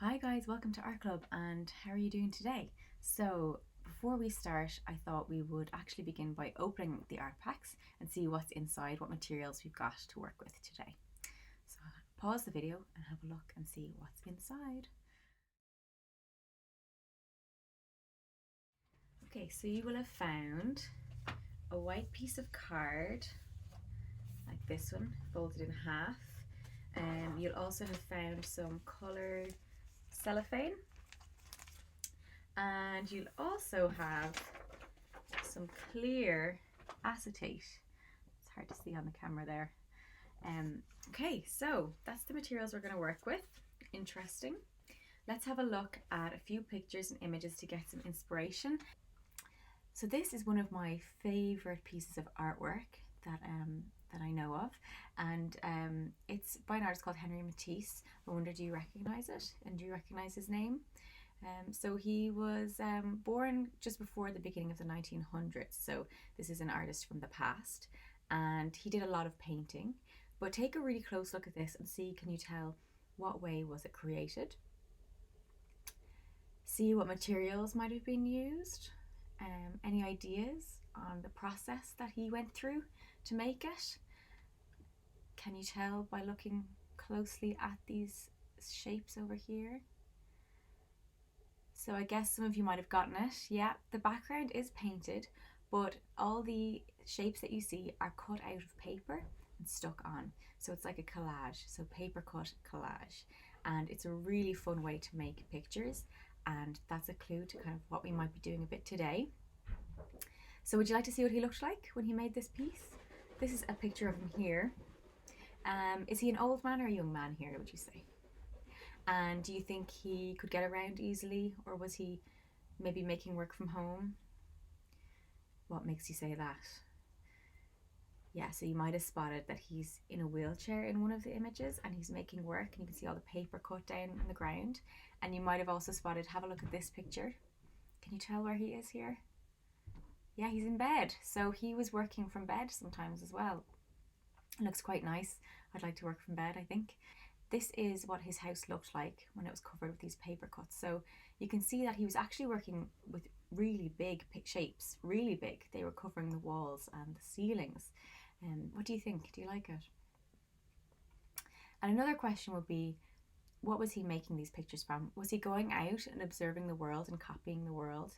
Hi guys, welcome to Art Club, and how are you doing today? So before we start, I thought we would actually begin by opening the art packs and see what's inside, what materials we've got to work with today. So pause the video and have a look and see what's inside. Okay, so you will have found a white piece of card like this one, folded in half. You'll also have found some coloured cellophane, and you'll also have some clear acetate. It's hard to see on the camera there. Okay, so that's the materials we're going to work with. Interesting. Let's have a look at a few pictures and images to get some inspiration. So this is one of my favorite pieces of artwork that I know of, and it's by an artist called Henri Matisse. I wonder, do you recognize it? And do you recognize his name? So he was born just before the beginning of the 1900s. So this is an artist from the past, and he did a lot of painting. But take a really close look at this and see, can you tell what way was it created? See what materials might have been used. Any ideas on the process that he went through to make it? Can you tell by looking closely at these shapes over here? So I guess some of you might have gotten it. Yeah, the background is painted, but all the shapes that you see are cut out of paper and stuck on. So it's like a collage, so paper cut collage. And it's a really fun way to make pictures, and that's a clue to kind of what we might be doing a bit today. So would you like to see what he looked like when he made this piece? This is a picture of him here. Is he an old man or a young man here, would you say? And do you think he could get around easily, or was he maybe making work from home? What makes you say that? Yeah, so you might have spotted that he's in a wheelchair in one of the images and he's making work, and you can see all the paper cut down on the ground. And you might have also spotted, have a look at this picture. Can you tell where he is here? Yeah, he's in bed. So he was working from bed sometimes as well. It looks quite nice. I'd like to work from bed, I think. This is what his house looked like when it was covered with these paper cuts. So you can see that he was actually working with really big shapes, really big. They were covering the walls and the ceilings. What do you think? Do you like it? And another question would be, what was he making these pictures from? Was he going out and observing the world and copying the world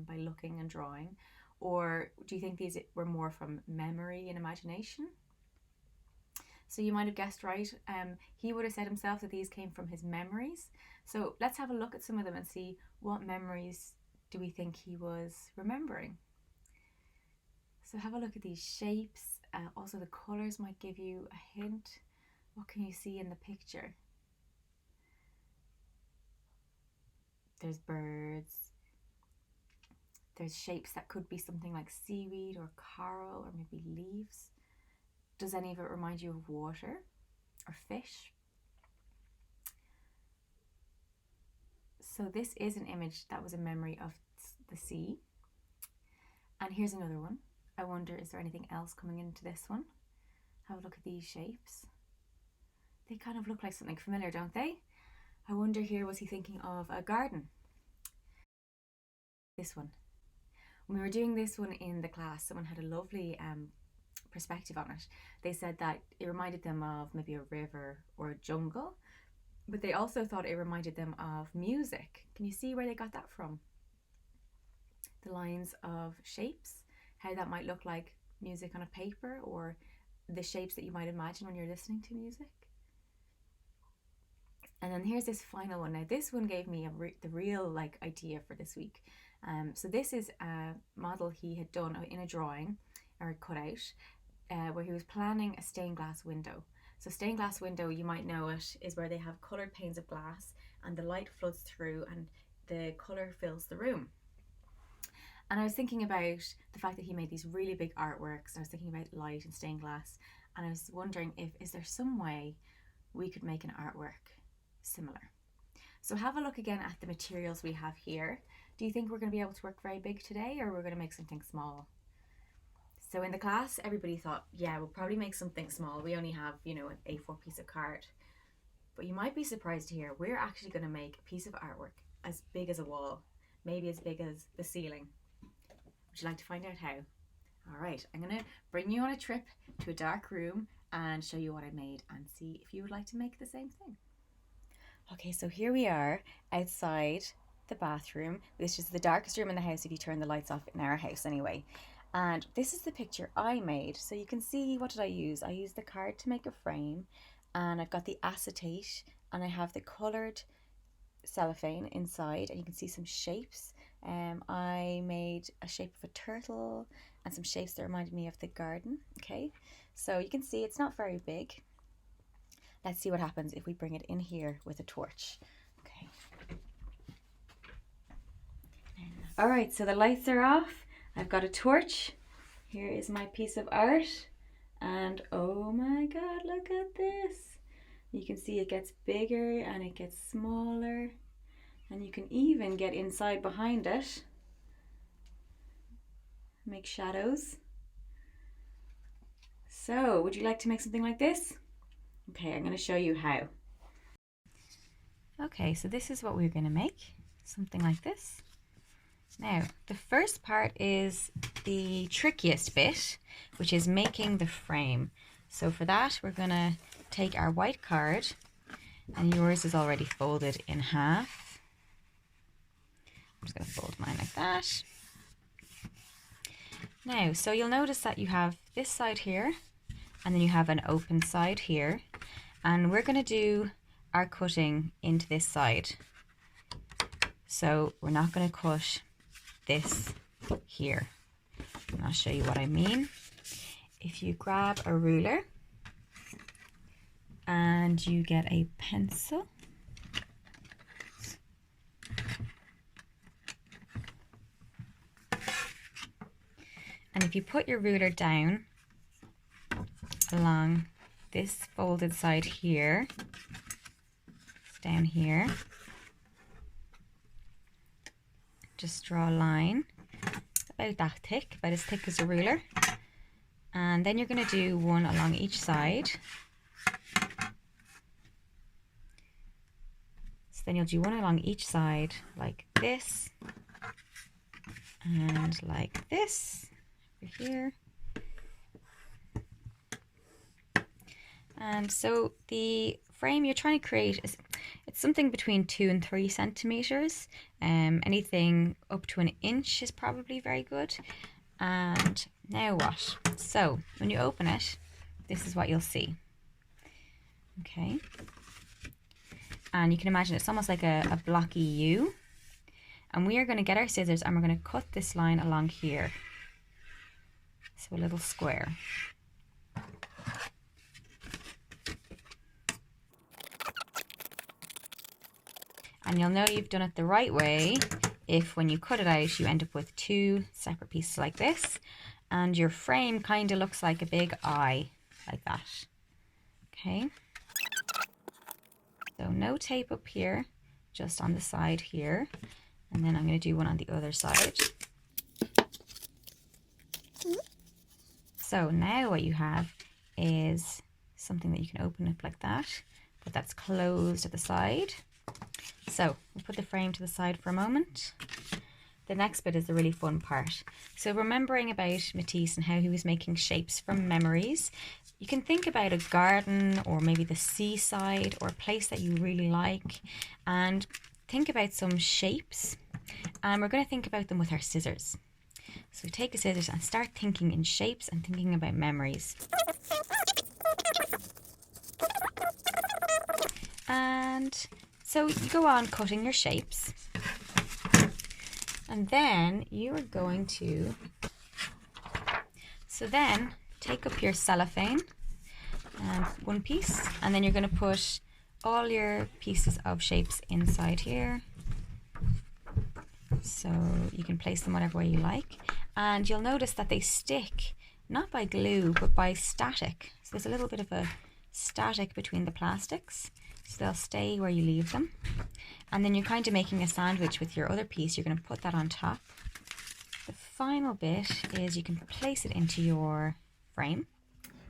by looking and drawing? Or do you think these were more from memory and imagination? So you might have guessed right. He would have said himself that these came from his memories. So let's have a look at some of them and see what memories do we think he was remembering. So have a look at these shapes. Also the colours might give you a hint. What can you see in the picture? There's birds. There's shapes that could be something like seaweed or coral or maybe leaves. Does any of it remind you of water or fish? So this is an image that was a memory of the sea. And here's another one. I wonder, is there anything else coming into this one? Have a look at these shapes. They kind of look like something familiar, don't they? I wonder here, was he thinking of a garden? This one. When we were doing this one in the class, someone had a lovely perspective on it. They said that it reminded them of maybe a river or a jungle, but they also thought it reminded them of music. Can you see where they got that from? The lines of shapes, how that might look like music on a paper, or the shapes that you might imagine when you're listening to music. And then here's this final one. Now this one gave me the real idea for this week. So this is a model he had done in a drawing or cut out, where he was planning a stained glass window. So stained glass window, you might know it, is where they have coloured panes of glass and the light floods through and the colour fills the room. And I was thinking about the fact that he made these really big artworks. I was thinking about light and stained glass, and I was wondering, is there some way we could make an artwork similar? So have a look again at the materials we have here. Do you think we're going to be able to work very big today, or we're going to make something small? So in the class, everybody thought, yeah, we'll probably make something small. We only have, an A4 piece of card. But you might be surprised to hear we're actually going to make a piece of artwork as big as a wall, maybe as big as the ceiling. Would you like to find out how? All right, I'm going to bring you on a trip to a dark room and show you what I made and see if you would like to make the same thing. Okay, so here we are outside the bathroom. This is the darkest room in the house if you turn the lights off in our house anyway. And this is the picture I made. So you can see, what did I use? I used the card to make a frame, and I've got the acetate, and I have the coloured cellophane inside, and you can see some shapes. I made a shape of a turtle and some shapes that reminded me of the garden. Okay, so you can see it's not very big. Let's see what happens if we bring it in here with a torch. Okay. All right, so the lights are off. I've got a torch. Here is my piece of art. And oh my God, look at this. You can see it gets bigger and it gets smaller. And you can even get inside behind it. Make shadows. So, would you like to make something like this? Okay, I'm going to show you how. Okay, so this is what we're going to make. Something like this. Now, the first part is the trickiest bit, which is making the frame. So for that, we're going to take our white card, and yours is already folded in half. I'm just going to fold mine like that. Now, so you'll notice that you have this side here, and then you have an open side here, and we're going to do our cutting into this side. So we're not going to cut this here. And I'll show you what I mean. If you grab a ruler and you get a pencil, and if you put your ruler down along this folded side here, down here, just draw a line about that thick, about as thick as a ruler, and then you're going to do one along each side. So then you'll do one along each side like this, and like this over here. And so the frame you're trying to create is, it's something between 2 and 3 centimeters. Anything up to 1 inch is probably very good. And now what? So when you open it, this is what you'll see. Okay. And you can imagine it's almost like a blocky U. And we are going to get our scissors and we're going to cut this line along here. So a little square. And you'll know you've done it the right way if when you cut it out you end up with 2 separate pieces like this, and your frame kind of looks like a big eye like that. Okay, so no tape up here, just on the side here, and then I'm going to do one on the other side. So now what you have is something that you can open up like that, but that's closed at the side. So we'll put the frame to the side for a moment. The next bit is the really fun part. So remembering about Matisse and how he was making shapes from memories, you can think about a garden or maybe the seaside or a place that you really like, and think about some shapes, and we're going to think about them with our scissors. So take a scissors and start thinking in shapes and thinking about memories. And so you go on cutting your shapes, and then you are going to, so then take up your cellophane, one piece, and then you're going to put all your pieces of shapes inside here. So you can place them whatever way you like, and you'll notice that they stick not by glue but by static. So there's a little bit of a static between the plastics, so they'll stay where you leave them. And then you're kind of making a sandwich with your other piece. You're going to put that on top. The final bit is you can place it into your frame.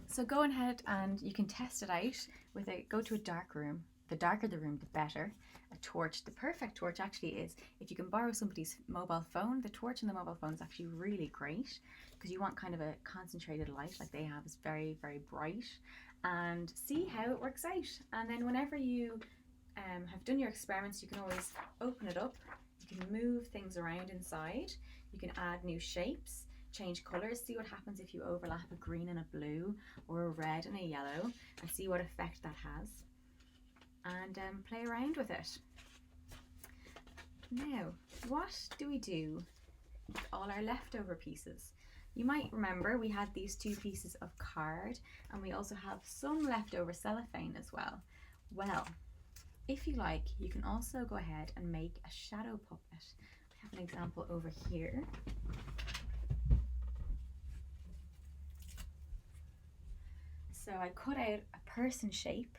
So go ahead and you can test it out with go to a dark room. The darker the room, the better. A torch, the perfect torch actually is if you can borrow somebody's mobile phone. The torch in the mobile phone is actually really great because you want kind of a concentrated light like they have. Is very, very bright, and see how it works out. And then whenever you have done your experiments, you can always open it up. You can move things around inside. You can add new shapes, change colours, see what happens if you overlap a green and a blue or a red and a yellow, and see what effect that has. And play around with it. Now, what do we do with all our leftover pieces? You might remember we had these 2 pieces of card, and we also have some leftover cellophane as well. Well, if you like, you can also go ahead and make a shadow puppet. I have an example over here. So I cut out a person shape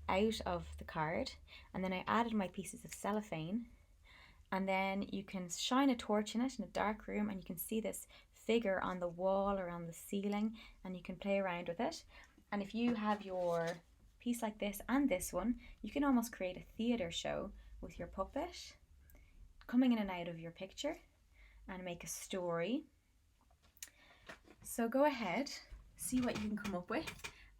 out of the card, and then I added my pieces of cellophane, and then you can shine a torch in it in a dark room, and you can see this figure on the wall or on the ceiling, and you can play around with it. And if you have your piece like this and this one, you can almost create a theatre show with your puppet coming in and out of your picture and make a story. So go ahead, see what you can come up with.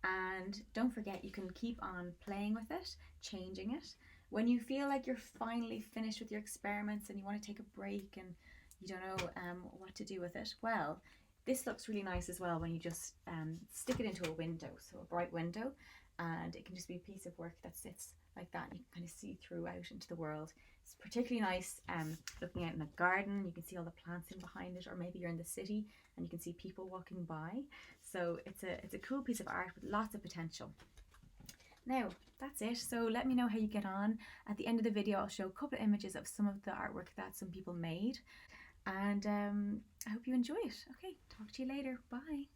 And don't forget, you can keep on playing with it, changing it. When you feel like you're finally finished with your experiments and you want to take a break and you don't know what to do with it, well, this looks really nice as well when you just stick it into a window, so a bright window, and it can just be a piece of work that sits like that. You can kind of see through out into the world. It's particularly nice looking out in a garden. You can see all the plants in behind it, or maybe you're in the city and you can see people walking by. So it's a cool piece of art with lots of potential. Now, that's it. So let me know how you get on. At the end of the video, I'll show a couple of images of some of the artwork that some people made. And I hope you enjoy it. Okay, talk to you later. Bye.